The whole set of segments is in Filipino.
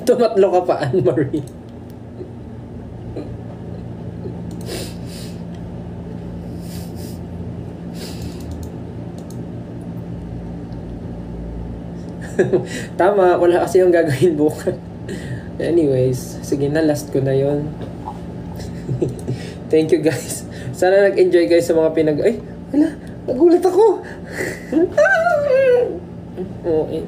Tumatlo ka pa, Anne-Marie. Tama, wala kasi yung gagawin bukas. Anyways, sige na, last ko na yon. Thank you guys. Sana nag-enjoy guys sa mga Ay, wala, nagulat ako. Okay.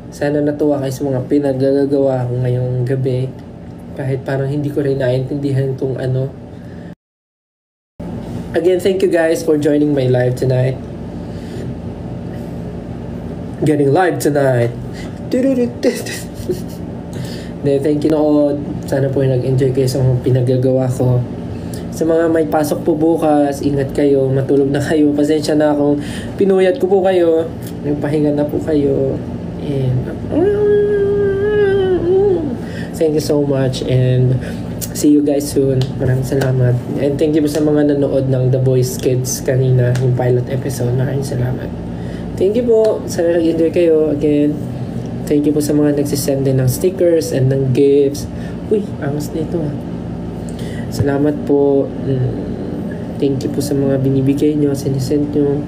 Sana natuwa kayo sa mga pinagagawa ko ngayong gabi. Kahit parang hindi ko rin naiintindihan itong ano. Again, thank you guys for joining my live tonight. Getting live tonight. Thank you nood. Sana po nag-enjoy kayo sa mga pinagagawa ko. Sa mga may pasok po bukas, ingat kayo, matulog na kayo. Pasensya na akong pinuyat ko po kayo. Pahinga na po kayo. And thank you so much and see you guys soon. Maraming salamat. And thank you po sa mga nanood ng The Boys Kids kanina, yung pilot episode. Maraming salamat. Thank you po. Sana nag-enjoy kayo. Again, thank you po sa mga nagsisend din ng stickers and ng gifts. Uy, angas nito ha. Salamat po. Thank you po sa mga binibigay nyo, sinisend nyo.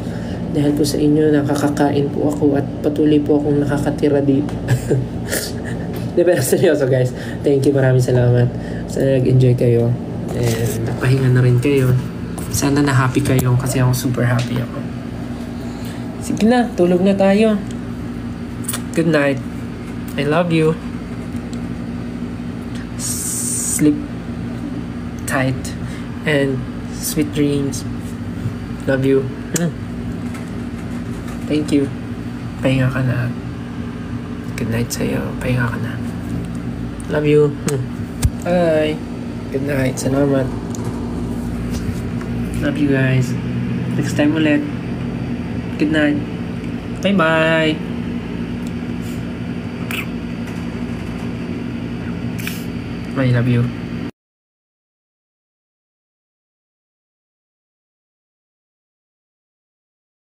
Dahil po sa inyo, nakakakain po ako at patuloy po akong nakakatira dito. Pero seryoso guys, thank you, maraming salamat. Sana nag-enjoy kayo. And napahinga na rin kayo. Sana na-happy kayo kasi ako super happy ako. Sige na, tulog na tayo. Good night. I love you. Sleep tight and sweet dreams. Love you. Thank you. Pahinga ka na. Good night sa'yo. Pahinga ka na. Love you. Bye. Good night. Salamat. Love you guys. Next time ulit. Good night. Bye-bye. I love you.